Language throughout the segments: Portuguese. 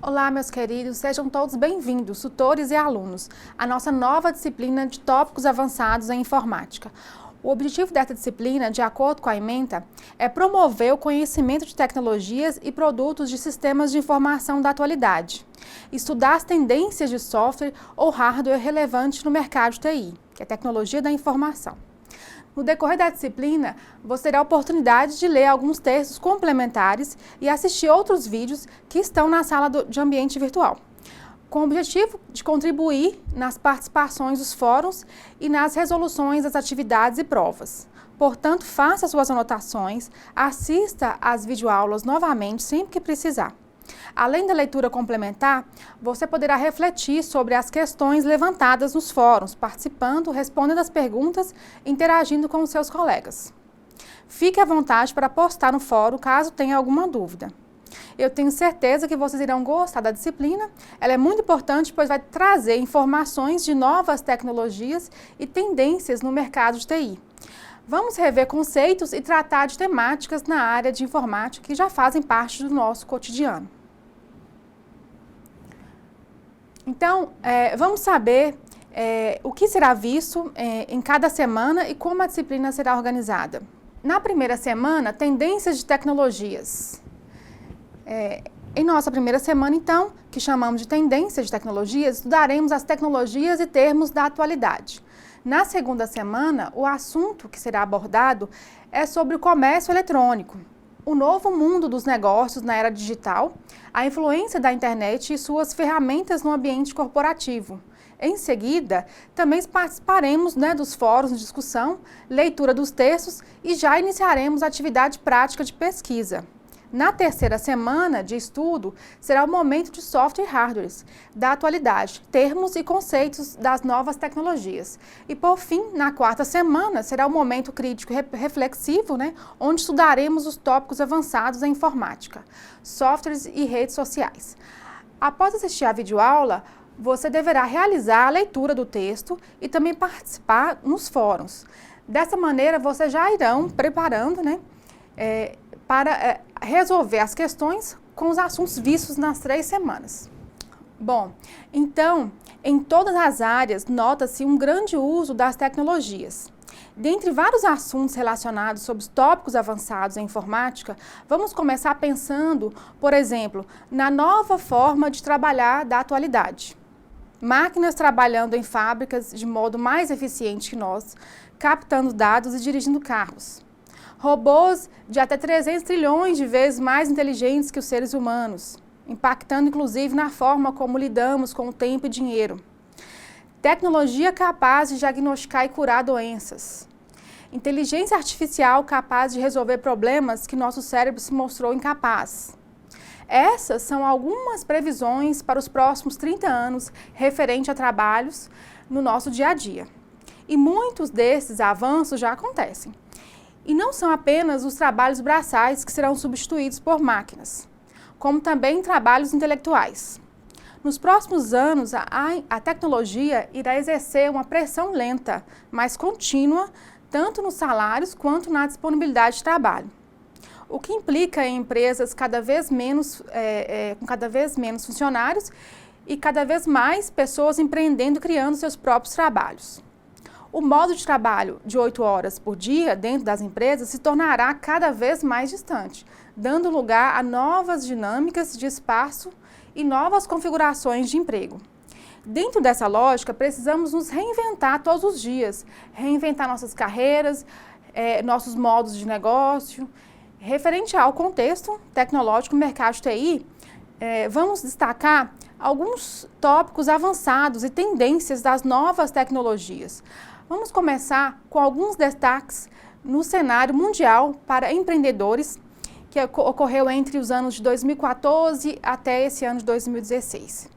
Olá, meus queridos, sejam todos bem-vindos, tutores e alunos, à nossa nova disciplina de tópicos avançados em informática. O objetivo desta disciplina, de acordo com a ementa, é promover o conhecimento de tecnologias e produtos de sistemas de informação da atualidade, estudar as tendências de software ou hardware relevantes no mercado de TI, que é a tecnologia da informação. No decorrer da disciplina, você terá a oportunidade de ler alguns textos complementares e assistir outros vídeos que estão na sala de ambiente virtual, com o objetivo de contribuir nas participações dos fóruns e nas resoluções das atividades e provas. Portanto, faça suas anotações, assista às videoaulas novamente sempre que precisar. Além da leitura complementar, você poderá refletir sobre as questões levantadas nos fóruns, participando, respondendo as perguntas e interagindo com os seus colegas. Fique à vontade para postar no fórum caso tenha alguma dúvida. Eu tenho certeza que vocês irão gostar da disciplina. Ela é muito importante, pois vai trazer informações de novas tecnologias e tendências no mercado de TI. Vamos rever conceitos e tratar de temáticas na área de informática que já fazem parte do nosso cotidiano. Então, vamos saber o que será visto em cada semana e como a disciplina será organizada. Na primeira semana, tendências de tecnologias. Em nossa primeira semana, então, que chamamos de tendências de tecnologias, estudaremos as tecnologias e termos da atualidade. Na segunda semana, o assunto que será abordado é sobre o comércio eletrônico, o novo mundo dos negócios na era digital, a influência da internet e suas ferramentas no ambiente corporativo. Em seguida, também participaremos dos fóruns de discussão, leitura dos textos e já iniciaremos a atividade prática de pesquisa. Na terceira semana de estudo, será o momento de software e hardwares, da atualidade, termos e conceitos das novas tecnologias. E, por fim, na quarta semana, será o momento crítico e reflexivo, onde estudaremos os tópicos avançados em informática, softwares e redes sociais. Após assistir à videoaula, você deverá realizar a leitura do texto e também participar nos fóruns. Dessa maneira, vocês já irão preparando, para resolver as questões com os assuntos vistos nas 3 semanas. Bom, então, em todas as áreas, nota-se um grande uso das tecnologias. Dentre vários assuntos relacionados sobre os tópicos avançados em informática, vamos começar pensando, por exemplo, na nova forma de trabalhar da atualidade. Máquinas trabalhando em fábricas de modo mais eficiente que nós, captando dados e dirigindo carros. Robôs de até 300 trilhões de vezes mais inteligentes que os seres humanos, impactando inclusive na forma como lidamos com o tempo e dinheiro. Tecnologia capaz de diagnosticar e curar doenças. Inteligência artificial capaz de resolver problemas que nosso cérebro se mostrou incapaz. Essas são algumas previsões para os próximos 30 anos referente a trabalhos no nosso dia a dia. E muitos desses avanços já acontecem. E não são apenas os trabalhos braçais que serão substituídos por máquinas, como também trabalhos intelectuais. Nos próximos anos, a tecnologia irá exercer uma pressão lenta, mas contínua, tanto nos salários quanto na disponibilidade de trabalho, o que implica em empresas com cada vez menos funcionários e cada vez mais pessoas empreendendo e criando seus próprios trabalhos. O modo de trabalho de 8 horas por dia dentro das empresas se tornará cada vez mais distante, dando lugar a novas dinâmicas de espaço e novas configurações de emprego. Dentro dessa lógica, precisamos nos reinventar todos os dias, reinventar nossas carreiras, nossos modos de negócio. Referente ao contexto tecnológico do mercado de TI, vamos destacar alguns tópicos avançados e tendências das novas tecnologias. Vamos começar com alguns destaques no cenário mundial para empreendedores, que ocorreu entre os anos de 2014 até esse ano de 2016.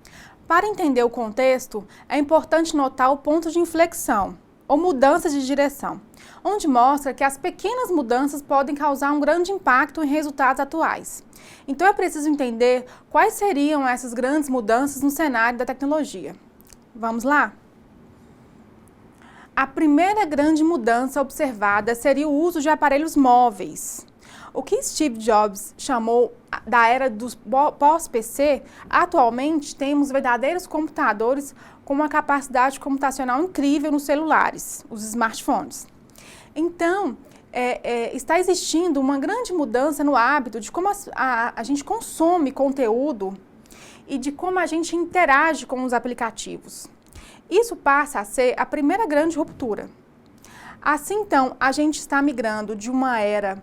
Para entender o contexto, é importante notar o ponto de inflexão, ou mudança de direção, onde mostra que as pequenas mudanças podem causar um grande impacto em resultados atuais. Então é preciso entender quais seriam essas grandes mudanças no cenário da tecnologia. Vamos lá? A primeira grande mudança observada seria o uso de aparelhos móveis. O que Steve Jobs chamou da era dos pós-PC, atualmente temos verdadeiros computadores com uma capacidade computacional incrível nos celulares, os smartphones. Então, está existindo uma grande mudança no hábito de como a gente consome conteúdo e de como a gente interage com os aplicativos. Isso passa a ser a primeira grande ruptura. Assim, então, a gente está migrando de uma era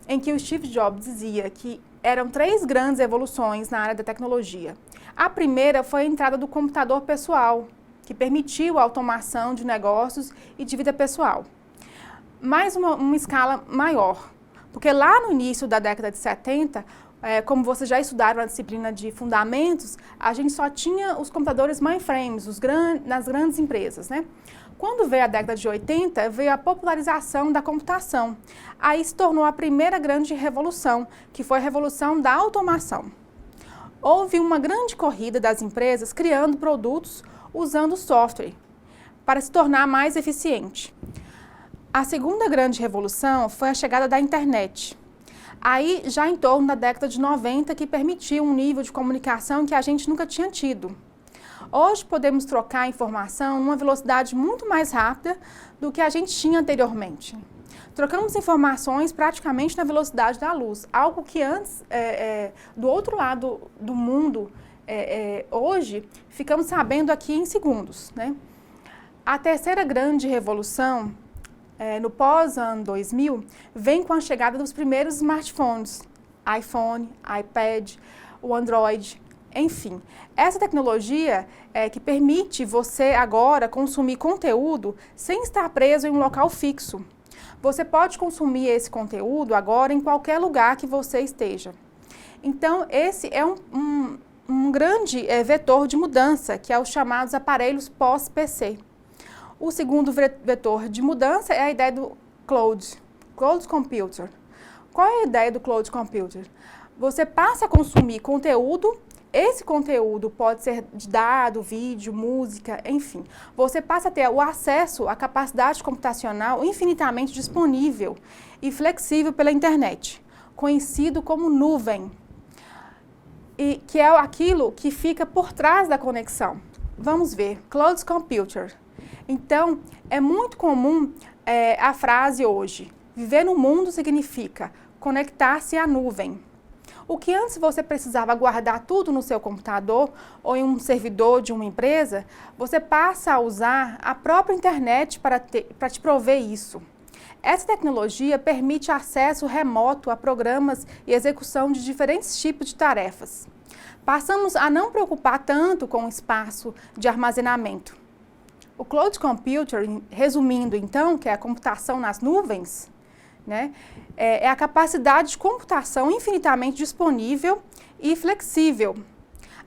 em que o Steve Jobs dizia que eram 3 grandes evoluções na área da tecnologia. A primeira foi a entrada do computador pessoal, que permitiu a automação de negócios e de vida pessoal. Mais uma escala maior, porque lá no início da década de 70, como vocês já estudaram na disciplina de fundamentos, a gente só tinha os computadores mainframes, nas grandes empresas, né? Quando veio a década de 80, veio a popularização da computação. Aí se tornou a primeira grande revolução, que foi a revolução da automação. Houve uma grande corrida das empresas criando produtos usando software para se tornar mais eficiente. A segunda grande revolução foi a chegada da internet. Aí, já em torno da década de 90, que permitiu um nível de comunicação que a gente nunca tinha tido. Hoje podemos trocar informação numa velocidade muito mais rápida do que a gente tinha anteriormente. Trocamos informações praticamente na velocidade da luz, algo que antes, do outro lado do mundo, hoje, ficamos sabendo aqui em segundos, né? A terceira grande revolução, no pós-ano 2000, vem com a chegada dos primeiros smartphones, iPhone, iPad, o Android, enfim. Essa tecnologia que permite você agora consumir conteúdo sem estar preso em um local fixo. Você pode consumir esse conteúdo agora em qualquer lugar que você esteja. Então, esse é um grande vetor de mudança, que é os chamados aparelhos pós-PC. O segundo vetor de mudança é a ideia do cloud computer. Qual é a ideia do cloud computer? Você passa a consumir conteúdo, esse conteúdo pode ser de dado, vídeo, música, enfim. Você passa a ter o acesso à capacidade computacional infinitamente disponível e flexível pela internet, conhecido como nuvem, e que é aquilo que fica por trás da conexão. Vamos ver, cloud computer. Então, é muito comum a frase hoje, viver no mundo significa conectar-se à nuvem. O que antes você precisava guardar tudo no seu computador ou em um servidor de uma empresa, você passa a usar a própria internet para te prover isso. Essa tecnologia permite acesso remoto a programas e execução de diferentes tipos de tarefas. Passamos a não preocupar tanto com o espaço de armazenamento. O cloud computer, resumindo então, que é a computação nas nuvens, né, é a capacidade de computação infinitamente disponível e flexível.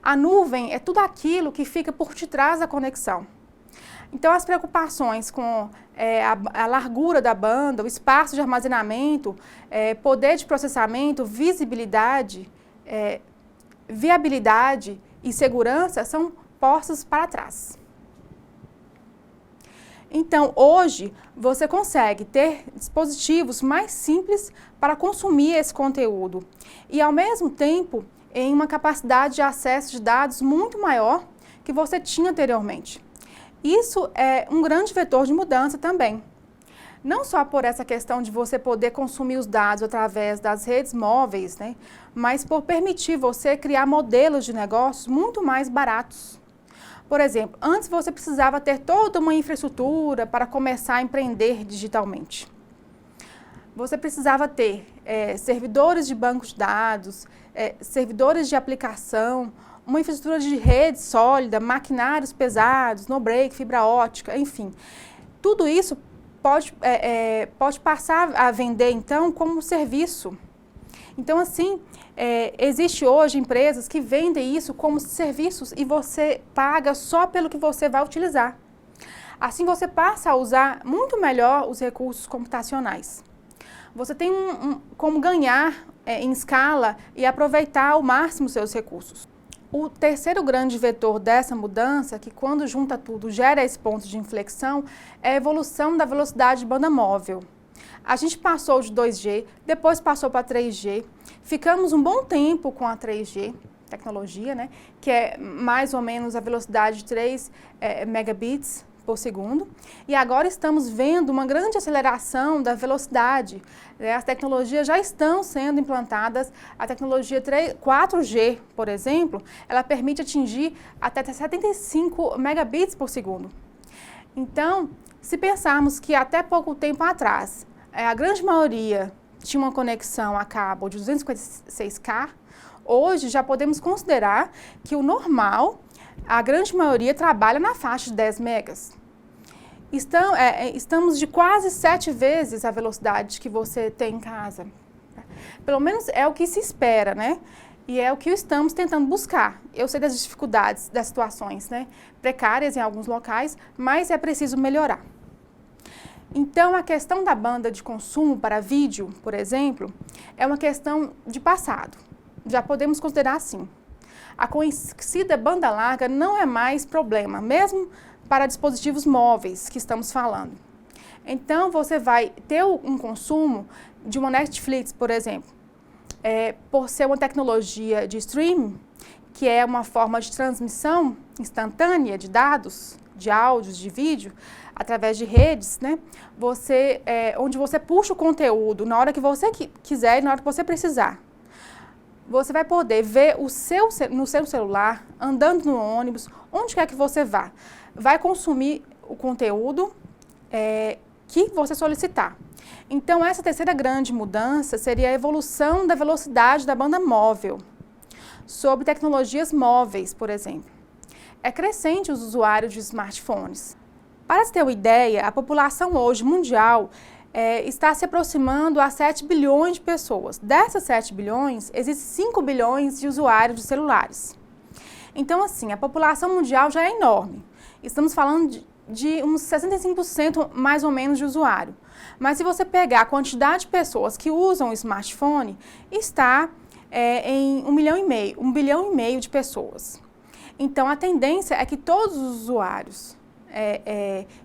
A nuvem é tudo aquilo que fica por detrás da conexão. Então, as preocupações com a largura da banda, o espaço de armazenamento, poder de processamento, visibilidade, viabilidade e segurança são postos para trás. Então, hoje, você consegue ter dispositivos mais simples para consumir esse conteúdo e, ao mesmo tempo, em uma capacidade de acesso de dados muito maior que você tinha anteriormente. Isso é um grande vetor de mudança também. Não só por essa questão de você poder consumir os dados através das redes móveis, né, mas por permitir você criar modelos de negócios muito mais baratos. Por exemplo, antes você precisava ter toda uma infraestrutura para começar a empreender digitalmente. Você precisava ter servidores de banco de dados, servidores de aplicação, uma infraestrutura de rede sólida, maquinários pesados, no-break, fibra ótica, enfim. Tudo isso pode passar a vender, então, como um serviço. Então, assim, existe hoje empresas que vendem isso como serviços e você paga só pelo que você vai utilizar. Assim, você passa a usar muito melhor os recursos computacionais. Você tem como ganhar em escala e aproveitar ao máximo seus recursos. O terceiro grande vetor dessa mudança, que quando junta tudo gera esse ponto de inflexão, é a evolução da velocidade de banda móvel. A gente passou de 2G, depois passou para 3G, ficamos um bom tempo com a 3G, tecnologia, né, que é mais ou menos a velocidade de 3 megabits por segundo, e agora estamos vendo uma grande aceleração da velocidade, né? As tecnologias já estão sendo implantadas, a tecnologia 4G, por exemplo, ela permite atingir até 75 megabits por segundo. Então, se pensarmos que até pouco tempo atrás, a grande maioria tinha uma conexão a cabo de 256K, hoje já podemos considerar que o normal, a grande maioria trabalha na faixa de 10 megas. Estamos de quase 7 vezes a velocidade que você tem em casa. Pelo menos é o que se espera, né? E é o que estamos tentando buscar. Eu sei das dificuldades, das situações, né, precárias em alguns locais, mas é preciso melhorar. Então, a questão da banda de consumo para vídeo, por exemplo, é uma questão de passado. Já podemos considerar assim. A conhecida banda larga não é mais problema, mesmo para dispositivos móveis que estamos falando. Então, você vai ter um consumo de uma Netflix, por exemplo, por ser uma tecnologia de streaming, que é uma forma de transmissão instantânea de dados, de áudios, de vídeo, através de redes, né? Onde você puxa o conteúdo na hora que você quiser e na hora que você precisar. Você vai poder ver no seu celular, andando no ônibus, onde quer que você vá. Vai consumir o conteúdo que você solicitar. Então, essa terceira grande mudança seria a evolução da velocidade da banda móvel, sobre tecnologias móveis, por exemplo. É crescente os usuários de smartphones. Para se ter uma ideia, a população hoje mundial está se aproximando a 7 bilhões de pessoas. Dessas 7 bilhões, existem 5 bilhões de usuários de celulares. Então, assim, a população mundial já é enorme. Estamos falando de uns 65% mais ou menos de usuário. Mas se você pegar a quantidade de pessoas que usam o smartphone, está em 1,5 bilhão de pessoas. Então, a tendência é que todos os usuários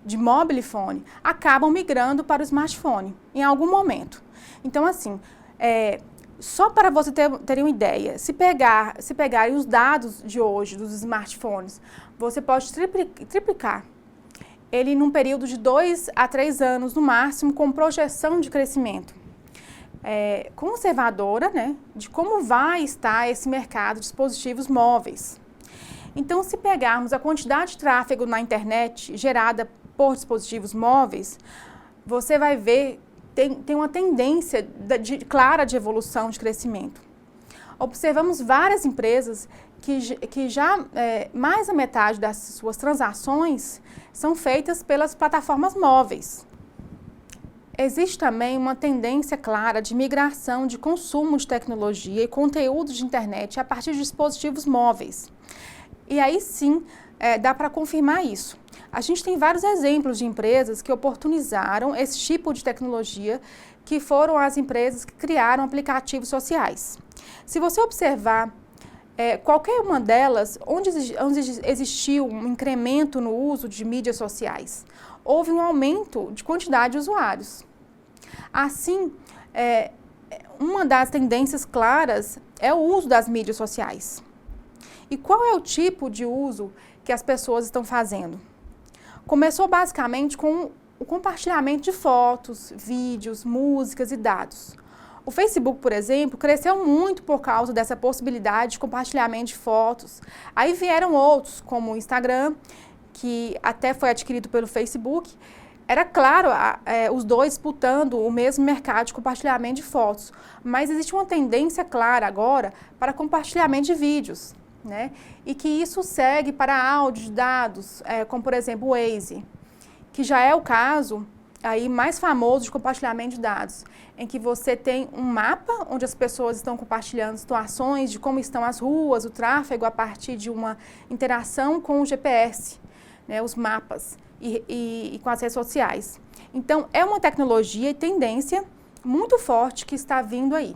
de mobile phone acabam migrando para o smartphone em algum momento. Então, assim, só para você ter uma ideia, se pegarem os dados de hoje dos smartphones, você pode triplicar ele num período de 2 a 3 anos no máximo, com projeção de crescimento conservadora, né, de como vai estar esse mercado de dispositivos móveis. Então, se pegarmos a quantidade de tráfego na internet gerada por dispositivos móveis, você vai ver, tem uma tendência clara de evolução, de crescimento. Observamos várias empresas que já mais da metade das suas transações são feitas pelas plataformas móveis. Existe também uma tendência clara de migração de consumo de tecnologia e conteúdo de internet a partir de dispositivos móveis. E aí sim, dá para confirmar isso. A gente tem vários exemplos de empresas que oportunizaram esse tipo de tecnologia, que foram as empresas que criaram aplicativos sociais. Se você observar qualquer uma delas, onde existiu um incremento no uso de mídias sociais, houve um aumento de quantidade de usuários. Assim, uma das tendências claras é o uso das mídias sociais. E qual é o tipo de uso que as pessoas estão fazendo? Começou basicamente com o compartilhamento de fotos, vídeos, músicas e dados. O Facebook, por exemplo, cresceu muito por causa dessa possibilidade de compartilhamento de fotos. Aí vieram outros, como o Instagram, que até foi adquirido pelo Facebook. Era claro, os dois disputando o mesmo mercado de compartilhamento de fotos. Mas existe uma tendência clara agora para compartilhamento de vídeos, né? E que isso segue para áudio, dados, como por exemplo o Waze, que já é o caso aí mais famoso de compartilhamento de dados, em que você tem um mapa onde as pessoas estão compartilhando situações de como estão as ruas, o tráfego, a partir de uma interação com o GPS, né, os mapas e com as redes sociais. Então, é uma tecnologia e tendência muito forte que está vindo aí.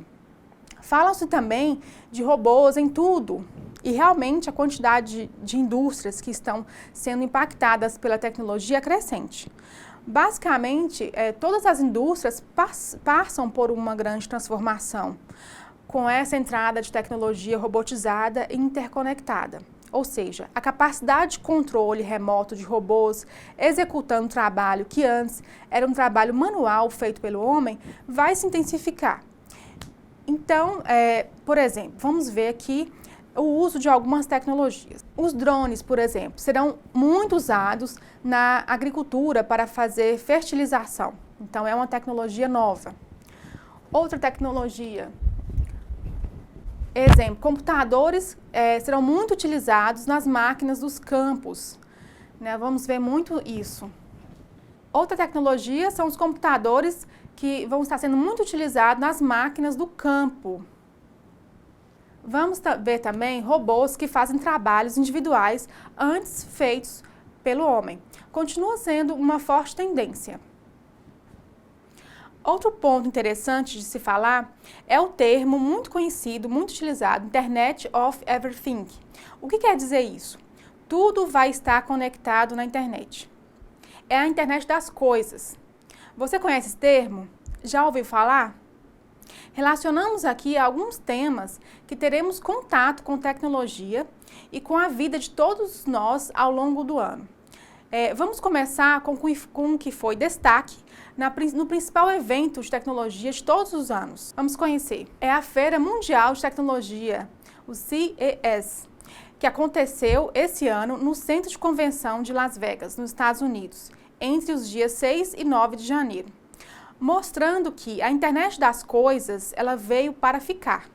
Fala-se também de robôs em tudo, e realmente a quantidade de indústrias que estão sendo impactadas pela tecnologia é crescente. Basicamente, todas as indústrias passam por uma grande transformação com essa entrada de tecnologia robotizada e interconectada. Ou seja, a capacidade de controle remoto de robôs executando trabalho que antes era um trabalho manual feito pelo homem vai se intensificar. Então, por exemplo, vamos ver aqui o uso de algumas tecnologias. Os drones, por exemplo, serão muito usados na agricultura para fazer fertilização. Então, é uma tecnologia nova. Outra tecnologia, exemplo, computadores serão muito utilizados nas máquinas dos campos. Né? Vamos ver muito isso. Outra tecnologia são os computadores que vão estar sendo muito utilizados nas máquinas do campo. Vamos ver também robôs que fazem trabalhos individuais antes feitos pelo homem. Continua sendo uma forte tendência. Outro ponto interessante de se falar é o termo muito conhecido, muito utilizado, Internet of Everything. O que quer dizer isso? Tudo vai estar conectado na internet. É a internet das coisas. Você conhece esse termo? Já ouviu falar? Relacionamos aqui alguns temas que teremos contato com tecnologia e com a vida de todos nós ao longo do ano. Vamos começar com o que foi destaque no principal evento de tecnologia de todos os anos. Vamos conhecer. É a Feira Mundial de Tecnologia, o CES, que aconteceu esse ano no Centro de Convenção de Las Vegas, nos Estados Unidos, entre os dias 6 e 9 de janeiro. Mostrando que a internet das coisas, ela veio para ficar.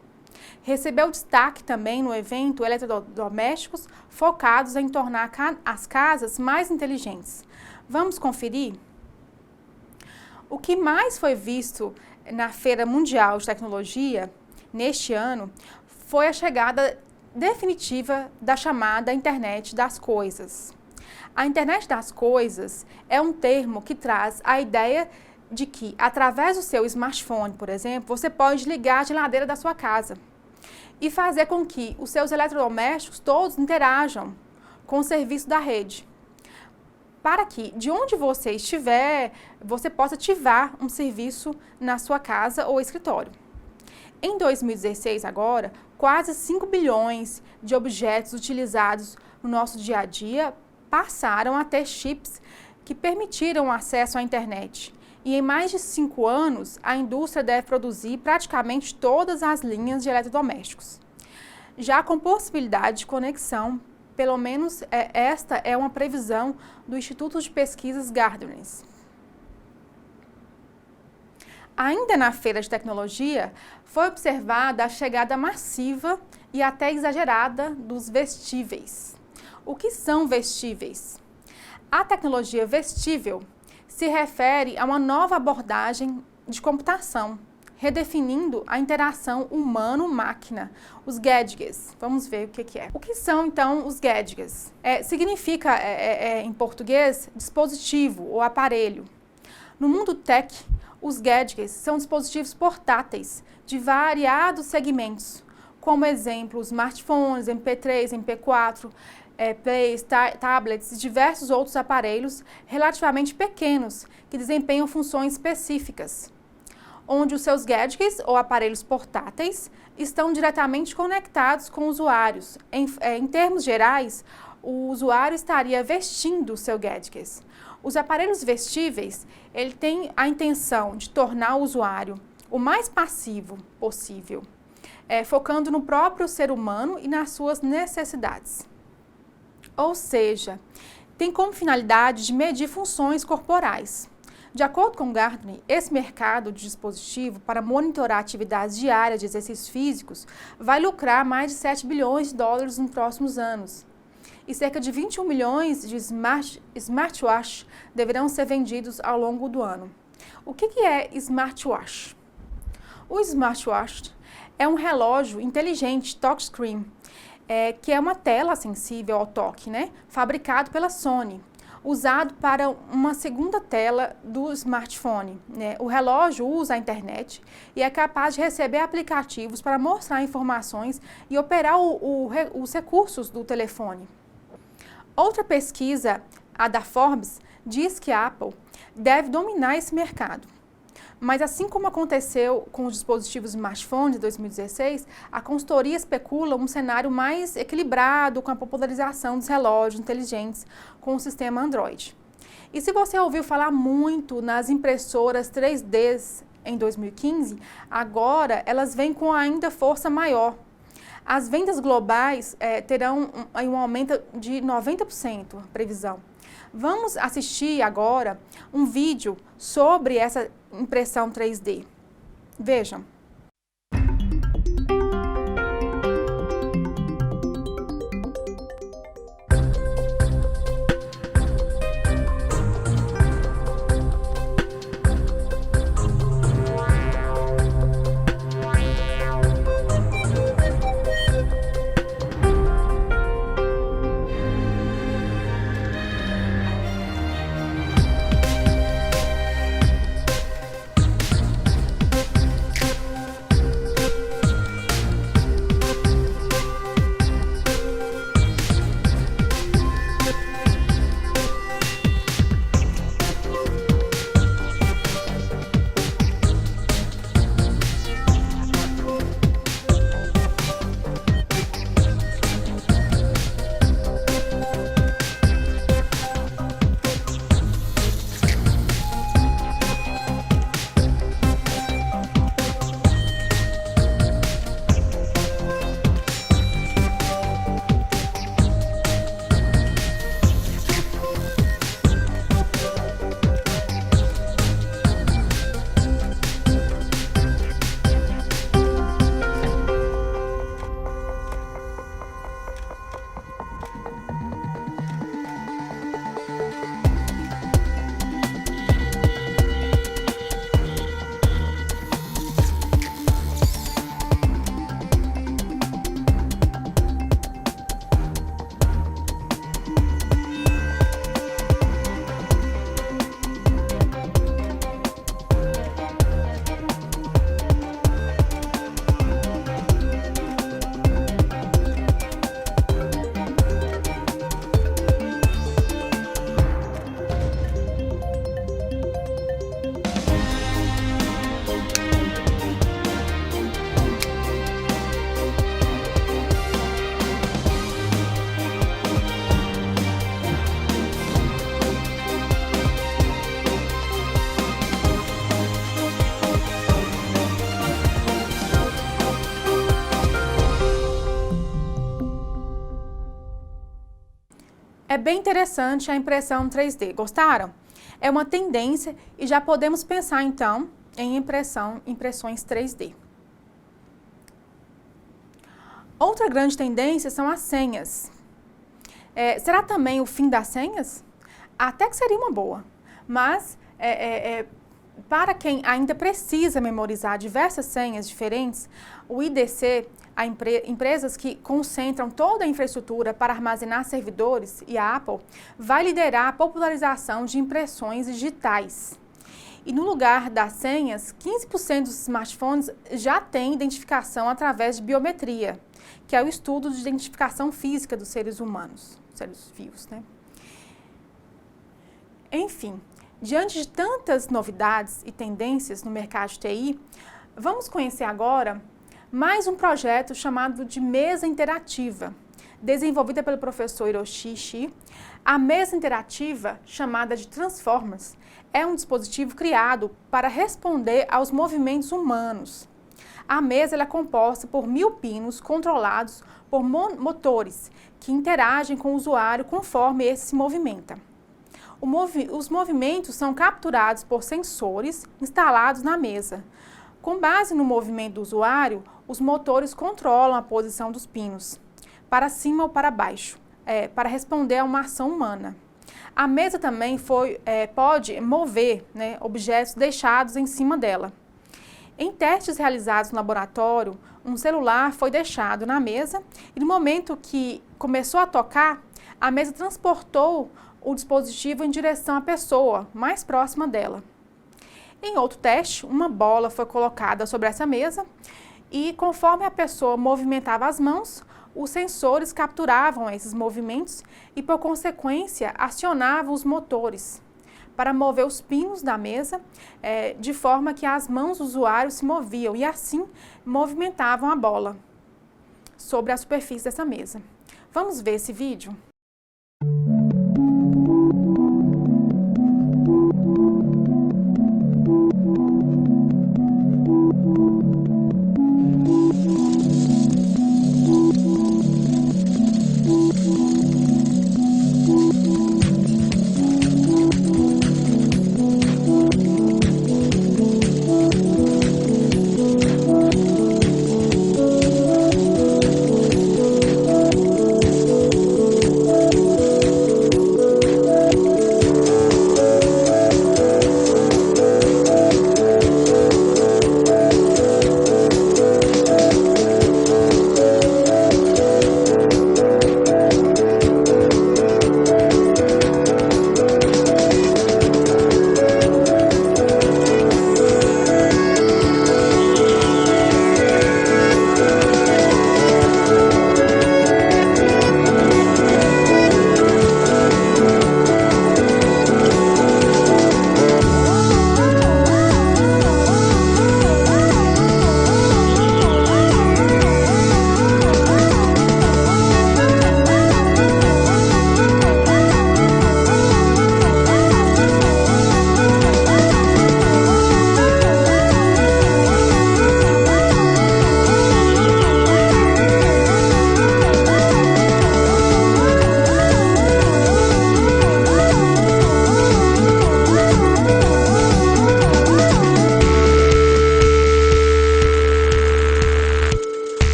Recebeu destaque também no evento eletrodomésticos focados em tornar as casas mais inteligentes. Vamos conferir? O que mais foi visto na Feira Mundial de Tecnologia neste ano foi a chegada definitiva da chamada Internet das Coisas. A Internet das Coisas é um termo que traz a ideia de que, através do seu smartphone, por exemplo, você pode ligar a geladeira da sua casa e fazer com que os seus eletrodomésticos todos interajam com o serviço da rede, para que, de onde você estiver, você possa ativar um serviço na sua casa ou escritório. Em 2016, agora, quase 5 bilhões de objetos utilizados no nosso dia a dia passaram a ter chips que permitiram o acesso à internet. E em mais de 5 anos, a indústria deve produzir praticamente todas as linhas de eletrodomésticos. Já com possibilidade de conexão, pelo menos esta é uma previsão do Instituto de Pesquisas Gartner. Ainda na feira de tecnologia, foi observada a chegada massiva e até exagerada dos vestíveis. O que são vestíveis? A tecnologia vestível se refere a uma nova abordagem de computação, redefinindo a interação humano-máquina, os gadgets. Vamos ver o que é. O que são, então, os gadgets? Significa, em português, dispositivo ou aparelho. No mundo tech, os gadgets são dispositivos portáteis de variados segmentos, como exemplo, smartphones, MP3, MP4, plays, tablets e diversos outros aparelhos relativamente pequenos que desempenham funções específicas, onde os seus gadgets ou aparelhos portáteis estão diretamente conectados com usuários. Em termos gerais, o usuário estaria vestindo o seu gadget. Os aparelhos vestíveis, ele tem a intenção de tornar o usuário o mais passivo possível, focando no próprio ser humano e nas suas necessidades. Ou seja, tem como finalidade de medir funções corporais. De acordo com Gartner, esse mercado de dispositivo para monitorar atividades diárias de exercícios físicos vai lucrar mais de 7 bilhões de dólares nos próximos anos. E cerca de 21 milhões de smartwatches deverão ser vendidos ao longo do ano. O que é smartwatch? O smartwatch é um relógio inteligente touchscreen, que é uma tela sensível ao toque, fabricado pela Sony, usado para uma segunda tela do smartphone. O relógio usa a internet e é capaz de receber aplicativos para mostrar informações e operar os recursos do telefone. Outra pesquisa, a da Forbes, diz que a Apple deve dominar esse mercado. Mas assim como aconteceu com os dispositivos smartphone de 2016, a consultoria especula um cenário mais equilibrado com a popularização dos relógios inteligentes com o sistema Android. E se você ouviu falar muito nas impressoras 3D em 2015, agora elas vêm com ainda força maior. As vendas globais terão um aumento de 90%, a previsão. Vamos assistir agora um vídeo sobre essa impressão 3D. Vejam. É bem interessante a impressão 3D. Gostaram? É uma tendência e já podemos pensar, então, em impressões 3D. Outra grande tendência são as senhas. Será também o fim das senhas? Até que seria uma boa, mas para quem ainda precisa memorizar diversas senhas diferentes, o IDC, empresas que concentram toda a infraestrutura para armazenar servidores, e a Apple, vai liderar a popularização de impressões digitais. E no lugar das senhas, 15% dos smartphones já têm identificação através de biometria, que é o estudo de identificação física dos seres humanos, seres vivos, né? Enfim, diante de tantas novidades e tendências no mercado de TI, vamos conhecer agora mais um projeto chamado de Mesa Interativa, desenvolvida pelo professor Hiroshi Ishii. A mesa interativa, chamada de Transformers, é um dispositivo criado para responder aos movimentos humanos. A mesa é composta por 1000 pinos controlados por motores que interagem com o usuário conforme esse se movimenta. Os movimentos são capturados por sensores instalados na mesa. Com base no movimento do usuário, os motores controlam a posição dos pinos, para cima ou para baixo, para responder a uma ação humana. A mesa também pode mover, né, objetos deixados em cima dela. Em testes realizados no laboratório, um celular foi deixado na mesa e no momento que começou a tocar, a mesa transportou o dispositivo em direção à pessoa mais próxima dela. Em outro teste, uma bola foi colocada sobre essa mesa e, conforme a pessoa movimentava as mãos, os sensores capturavam esses movimentos e, por consequência, acionavam os motores. para mover os pinos da mesa, de forma que as mãos do usuário se moviam e assim movimentavam a bola sobre a superfície dessa mesa. Vamos ver esse vídeo?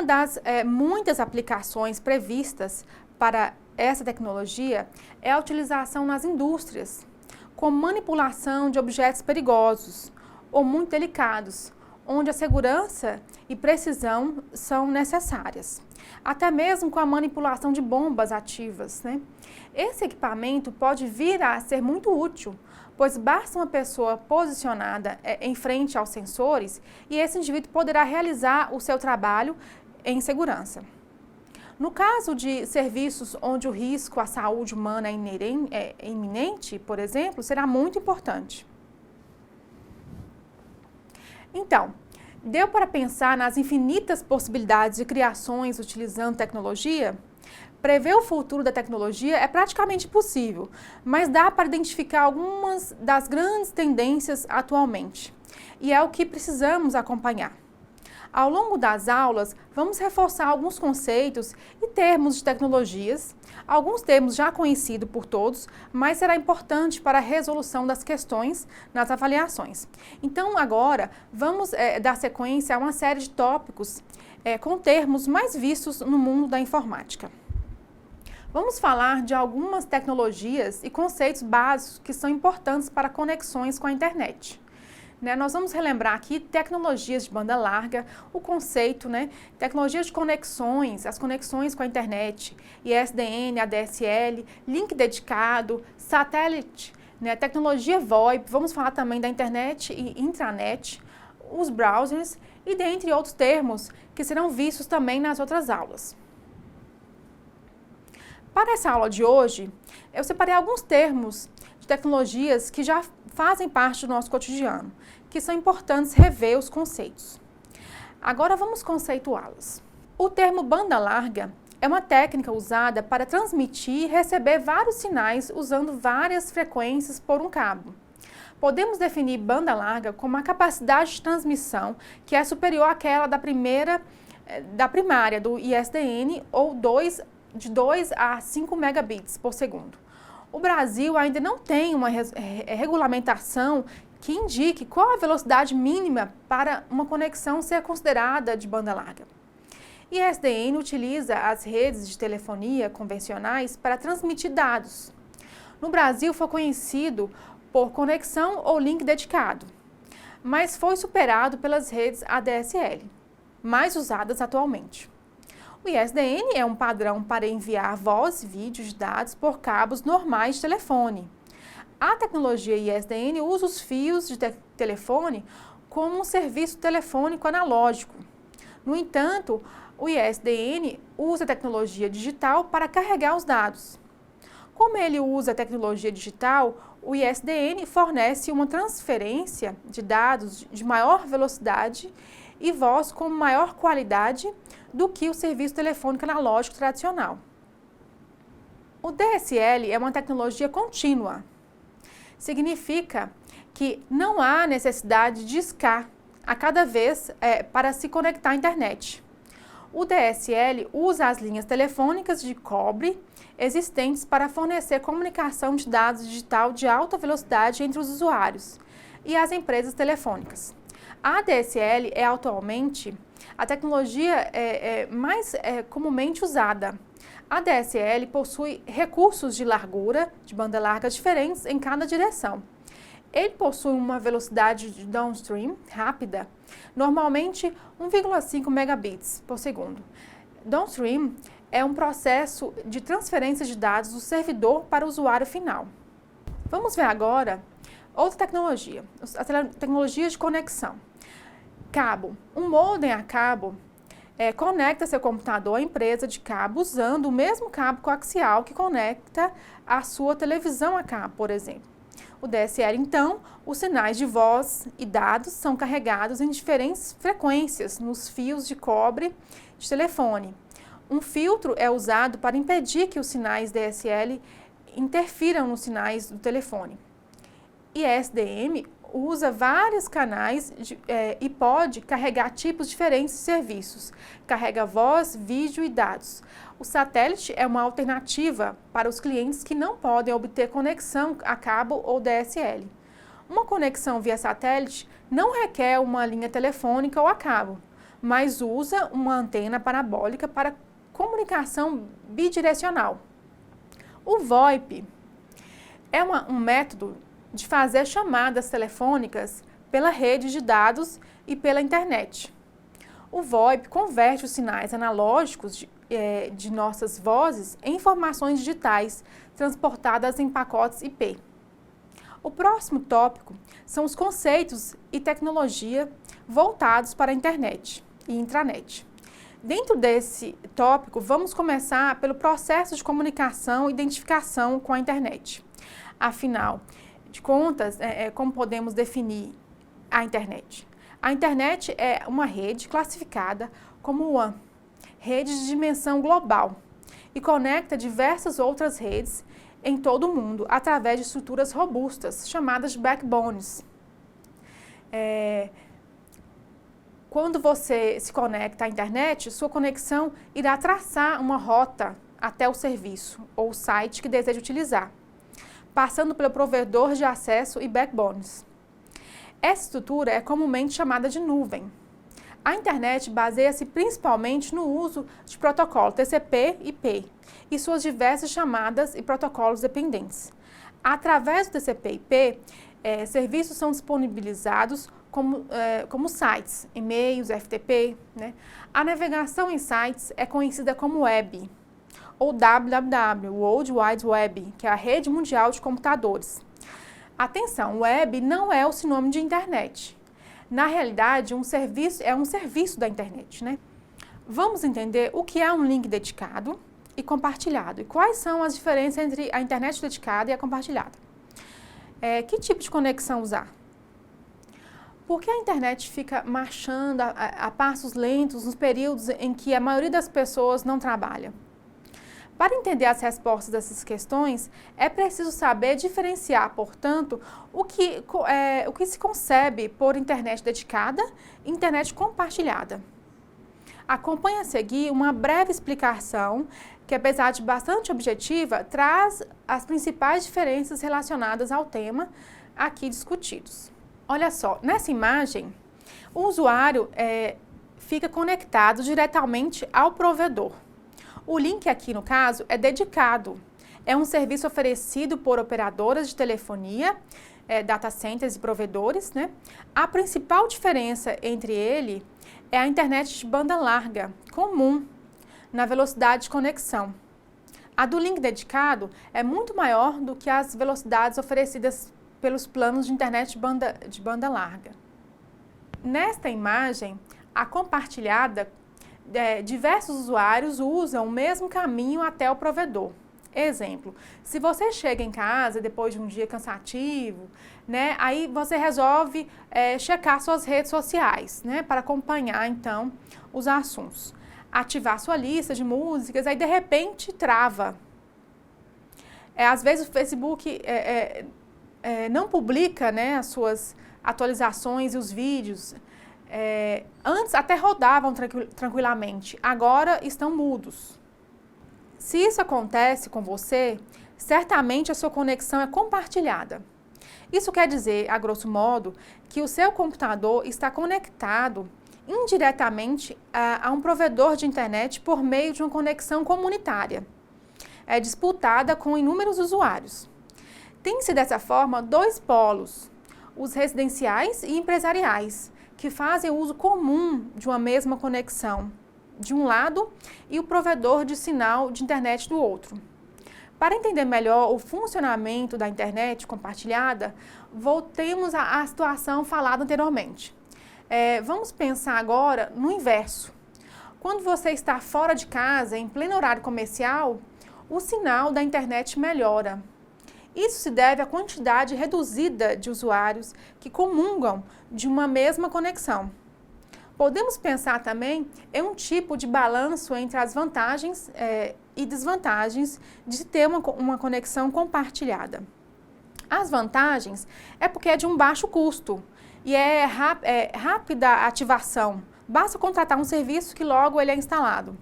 Uma das muitas aplicações previstas para essa tecnologia é a utilização nas indústrias, com manipulação de objetos perigosos ou muito delicados, onde a segurança e precisão são necessárias. Até mesmo com a manipulação de bombas ativas, né? Esse equipamento pode vir a ser muito útil, pois basta uma pessoa posicionada em frente aos sensores e esse indivíduo poderá realizar o seu trabalho em segurança. No caso de serviços onde o risco à saúde humana é iminente, por exemplo, será muito importante. Então, deu para pensar nas infinitas possibilidades de criações utilizando tecnologia? Prever o futuro da tecnologia é praticamente impossível, mas dá para identificar algumas das grandes tendências atualmente. E é o que precisamos acompanhar. Ao longo das aulas, vamos reforçar alguns conceitos e termos de tecnologias, alguns termos já conhecidos por todos, mas será importante para a resolução das questões nas avaliações. Então, agora, vamos dar sequência a uma série de tópicos com termos mais vistos no mundo da informática. Vamos falar de algumas tecnologias e conceitos básicos que são importantes para conexões com a internet. Nós vamos relembrar aqui tecnologias de banda larga, o conceito, tecnologias de conexões, as conexões com a internet, ISDN, ADSL, link dedicado, satélite, tecnologia VoIP, vamos falar também da internet e intranet, os browsers e dentre outros termos que serão vistos também nas outras aulas. Para essa aula de hoje, eu separei alguns termos de tecnologias que já fazem parte do nosso cotidiano, que são importantes rever os conceitos. Agora vamos conceituá-los. O termo banda larga é uma técnica usada para transmitir e receber vários sinais usando várias frequências por um cabo. Podemos definir banda larga como a capacidade de transmissão que é superior àquela da primária, do ISDN, ou de 2 a 5 megabits por segundo. O Brasil ainda não tem uma regulamentação que indique qual a velocidade mínima para uma conexão ser considerada de banda larga. ISDN utiliza as redes de telefonia convencionais para transmitir dados. No Brasil foi conhecido por conexão ou link dedicado, mas foi superado pelas redes ADSL, mais usadas atualmente. O ISDN é um padrão para enviar voz, vídeo e dados por cabos normais de telefone. A tecnologia ISDN usa os fios de telefone como um serviço telefônico analógico. No entanto, o ISDN usa a tecnologia digital para carregar os dados. Como ele usa a tecnologia digital, o ISDN fornece uma transferência de dados de maior velocidade e voz com maior qualidade do que o serviço telefônico analógico tradicional. O DSL é uma tecnologia contínua. Significa que não há necessidade de discar a cada vez para se conectar à internet. O DSL usa as linhas telefônicas de cobre existentes para fornecer comunicação de dados digital de alta velocidade entre os usuários e as empresas telefônicas. A ADSL é atualmente a tecnologia mais comumente usada. A ADSL possui recursos de largura, de banda larga diferentes em cada direção. Ele possui uma velocidade de downstream rápida, normalmente 1,5 megabits por segundo. Downstream é um processo de transferência de dados do servidor para o usuário final. Vamos ver agora outra tecnologia, as tecnologias de conexão. Cabo. Um modem a cabo conecta seu computador à empresa de cabo usando o mesmo cabo coaxial que conecta a sua televisão a cabo, por exemplo. O DSL, então, os sinais de voz e dados são carregados em diferentes frequências nos fios de cobre de telefone. Um filtro é usado para impedir que os sinais DSL interfiram nos sinais do telefone. ISDN usa vários canais e pode carregar tipos diferentes de serviços. Carrega voz, vídeo e dados. O satélite é uma alternativa para os clientes que não podem obter conexão a cabo ou DSL. Uma conexão via satélite não requer uma linha telefônica ou a cabo, mas usa uma antena parabólica para comunicação bidirecional. O VoIP é um método de fazer chamadas telefônicas pela rede de dados e pela internet. O VoIP converte os sinais analógicos de nossas vozes em informações digitais transportadas em pacotes IP. O próximo tópico são os conceitos e tecnologia voltados para a internet e intranet. Dentro desse tópico, vamos começar pelo processo de comunicação e identificação com a internet. Afinal de contas, como podemos definir a internet? A internet é uma rede classificada como WAN, rede de dimensão global, e conecta diversas outras redes em todo o mundo através de estruturas robustas, chamadas de backbones. Quando você se conecta à internet, sua conexão irá traçar uma rota até o serviço ou site que deseja utilizar, passando pelo provedor de acesso e backbones. Essa estrutura é comumente chamada de nuvem. A internet baseia-se principalmente no uso de protocolo TCP/IP e suas diversas chamadas e protocolos dependentes. Através do TCP/IP, serviços são disponibilizados como sites, e-mails, FTP. Né? A navegação em sites é conhecida como web, ou WWW, World Wide Web, que é a rede mundial de computadores. Atenção, web não é o sinônimo de internet. Na realidade, um serviço é um serviço da internet, né? Vamos entender o que é um link dedicado e compartilhado e quais são as diferenças entre a internet dedicada e a compartilhada. Que tipo de conexão usar? Por que a internet fica marchando a passos lentos nos períodos em que a maioria das pessoas não trabalha? Para entender as respostas dessas questões, é preciso saber diferenciar, portanto, o que se concebe por internet dedicada e internet compartilhada. Acompanhe a seguir uma breve explicação que, apesar de bastante objetiva, traz as principais diferenças relacionadas ao tema aqui discutidos. Olha só, nessa imagem, o usuário fica conectado diretamente ao provedor. O link aqui, no caso, é dedicado. É um serviço oferecido por operadoras de telefonia, data centers e provedores, né? A principal diferença entre ele é a internet de banda larga, comum, na velocidade de conexão. A do link dedicado é muito maior do que as velocidades oferecidas pelos planos de internet de banda larga. Nesta imagem, a compartilhada, diversos usuários usam o mesmo caminho até o provedor. Exemplo, se você chega em casa depois de um dia cansativo, né, aí você resolve checar suas redes sociais, né, para acompanhar então os assuntos. Ativar sua lista de músicas, aí de repente trava. Às vezes o Facebook não publica, né, as suas atualizações e os vídeos. Antes até rodavam tranquilamente, agora estão mudos. Se isso acontece com você, certamente a sua conexão é compartilhada. Isso quer dizer, a grosso modo, que o seu computador está conectado indiretamente a um provedor de internet por meio de uma conexão comunitária, disputada com inúmeros usuários. Tem-se dessa forma dois polos, os residenciais e empresariais, que fazem uso comum de uma mesma conexão, de um lado, e o provedor de sinal de internet do outro. Para entender melhor o funcionamento da internet compartilhada, voltemos à situação falada anteriormente. Vamos pensar agora no inverso. Quando você está fora de casa, em pleno horário comercial, o sinal da internet melhora. Isso se deve à quantidade reduzida de usuários que comungam de uma mesma conexão. Podemos pensar também em um tipo de balanço entre as vantagens e desvantagens de ter uma conexão compartilhada. As vantagens é porque é de um baixo custo e rápida ativação. Basta contratar um serviço que logo ele é instalado.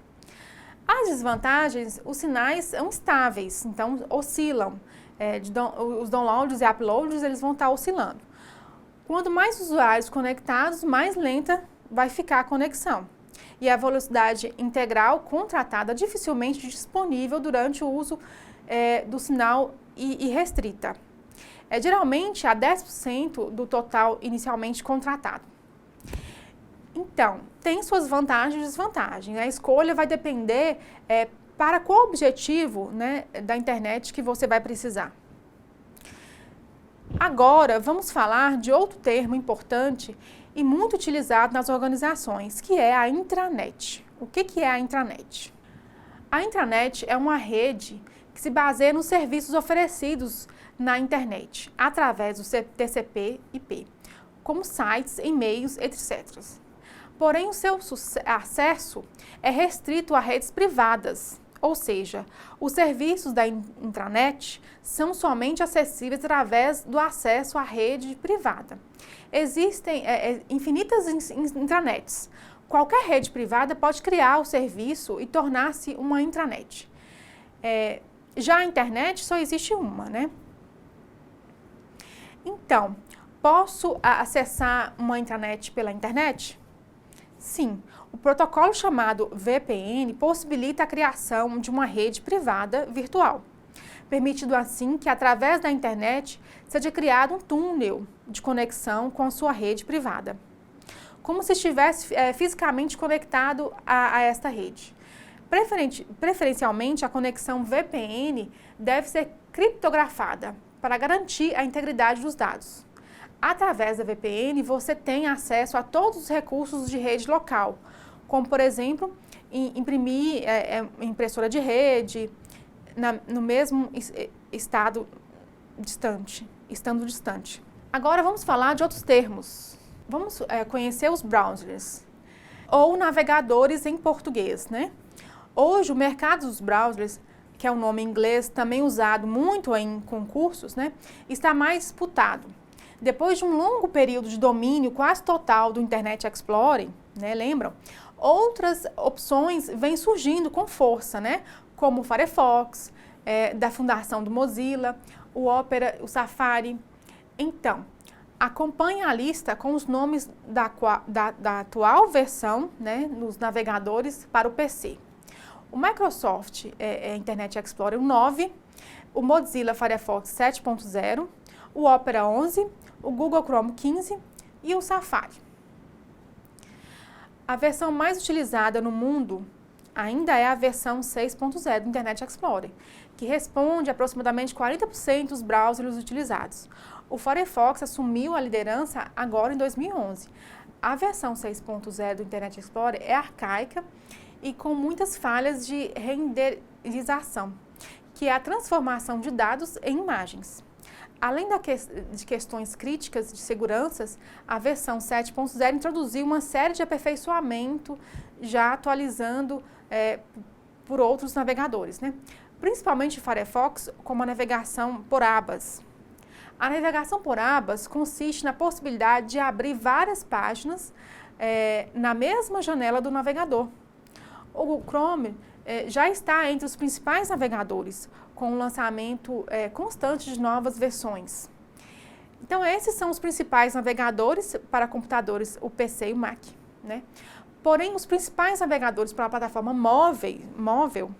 As desvantagens, os sinais são estáveis, então oscilam. Os downloads e uploads eles vão estar oscilando. Quanto mais usuários conectados, mais lenta vai ficar a conexão. E a velocidade integral contratada dificilmente disponível durante o uso do sinal irrestrita. Geralmente a 10% do total inicialmente contratado. Então, tem suas vantagens e desvantagens. A escolha vai depender para qual objetivo, né, da internet que você vai precisar. Agora, vamos falar de outro termo importante e muito utilizado nas organizações, que é a intranet. O que é a intranet? A intranet é uma rede que se baseia nos serviços oferecidos na internet, através do TCP/IP, como sites, e-mails, etc. Porém, o seu acesso é restrito a redes privadas, ou seja, os serviços da intranet são somente acessíveis através do acesso à rede privada. Existem infinitas intranets. Qualquer rede privada pode criar o serviço e tornar-se uma intranet. Já a internet só existe uma, né? Então, posso acessar uma intranet pela internet? Sim, o protocolo chamado VPN possibilita a criação de uma rede privada virtual, permitindo assim que através da internet seja criado um túnel de conexão com a sua rede privada, como se estivesse fisicamente conectado a esta rede. Preferencialmente, a conexão VPN deve ser criptografada para garantir a integridade dos dados. Através da VPN, você tem acesso a todos os recursos de rede local, como, por exemplo, imprimir impressora de rede no mesmo estando distante. Agora vamos falar de outros termos. Vamos conhecer os browsers, ou navegadores em português, né? Hoje, o mercado dos browsers, que é um nome em inglês também usado muito em concursos, né, está mais disputado. Depois de um longo período de domínio quase total do Internet Explorer, né, lembram? Outras opções vêm surgindo com força, né, como o Firefox, da fundação do Mozilla, o Opera, o Safari. Então, acompanhe a lista com os nomes da atual versão, né, nos navegadores para o PC. O Microsoft Internet Explorer 9, o Mozilla Firefox 7.0, o Opera 11, o Google Chrome 15 e o Safari. A versão mais utilizada no mundo ainda é a versão 6.0 do Internet Explorer, que responde a aproximadamente 40% dos browsers utilizados. O Firefox assumiu a liderança agora em 2011. A versão 6.0 do Internet Explorer é arcaica e com muitas falhas de renderização, que é a transformação de dados em imagens. Além de questões críticas de segurança, a versão 7.0 introduziu uma série de aperfeiçoamento, já atualizando por outros navegadores, né? Principalmente o Firefox, como a navegação por abas. A navegação por abas consiste na possibilidade de abrir várias páginas na mesma janela do navegador. O Google Chrome já está entre os principais navegadores, com o lançamento constante de novas versões. Então, esses são os principais navegadores para computadores, o PC e o Mac, né? Porém, os principais navegadores para a plataforma móvel,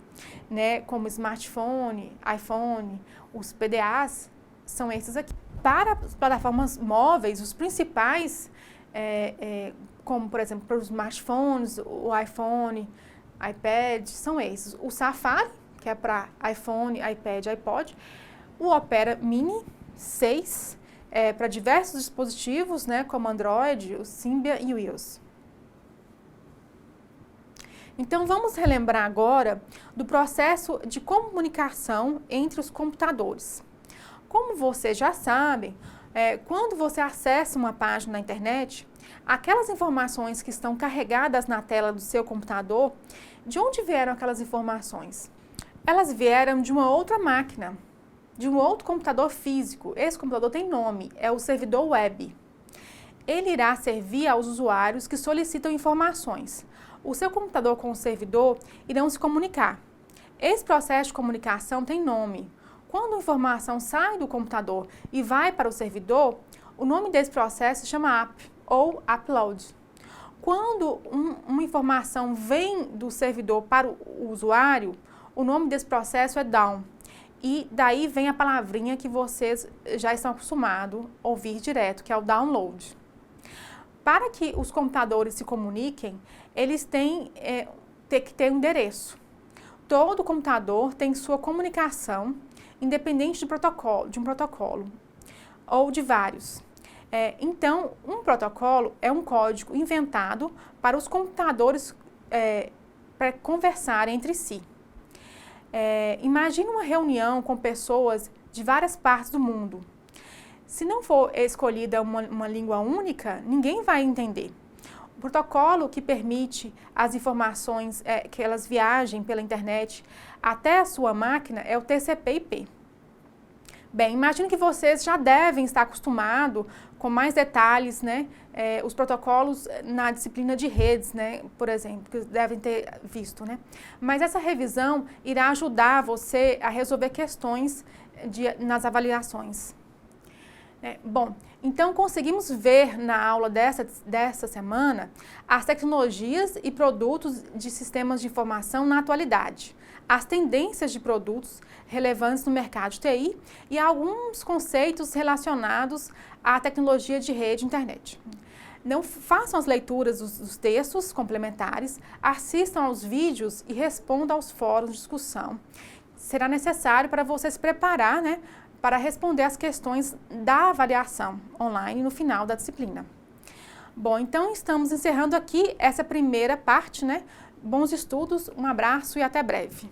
né, como smartphone, iPhone, os PDAs, são esses aqui. Para as plataformas móveis, os principais, como, por exemplo, para os smartphones, o iPhone, iPad, são esses. O Safari, que é para iPhone, iPad, iPod. O Opera Mini 6, para diversos dispositivos, né, como Android, o Symbian e o iOS. Então, vamos relembrar agora do processo de comunicação entre os computadores. Como vocês já sabem, quando você acessa uma página na internet, aquelas informações que estão carregadas na tela do seu computador, de onde vieram aquelas informações? Elas vieram de uma outra máquina, de um outro computador físico. Esse computador tem nome, é o servidor web. Ele irá servir aos usuários que solicitam informações. O seu computador com o servidor irão se comunicar. Esse processo de comunicação tem nome. Quando a informação sai do computador e vai para o servidor, o nome desse processo se chama APP ou upload. quando uma informação vem do servidor para o usuário, o nome desse processo é down. E daí vem a palavrinha que vocês já estão acostumados a ouvir direto, que é o download. Para que os computadores se comuniquem, eles têm que ter um endereço. Todo computador tem sua comunicação, independente de um protocolo, ou de vários. Então, um protocolo é um código inventado para os computadores para conversarem entre si. Imagine uma reunião com pessoas de várias partes do mundo. Se não for escolhida uma língua única, ninguém vai entender. O protocolo que permite as informações que elas viajem pela internet até a sua máquina é o TCP/IP. Bem, imagino que vocês já devem estar acostumados com mais detalhes, né? Os protocolos na disciplina de redes, né? Por exemplo, que devem ter visto, né? Mas essa revisão irá ajudar você a resolver questões nas avaliações. Bom, então conseguimos ver na aula dessa semana as tecnologias e produtos de sistemas de informação na atualidade, as tendências de produtos relevantes no mercado de TI e alguns conceitos relacionados à tecnologia de rede e internet. Não façam as leituras dos textos complementares, assistam aos vídeos e respondam aos fóruns de discussão. Será necessário para você se preparar, né, para responder as questões da avaliação online no final da disciplina. Bom, então estamos encerrando aqui essa primeira parte, né? Bons estudos, um abraço e até breve.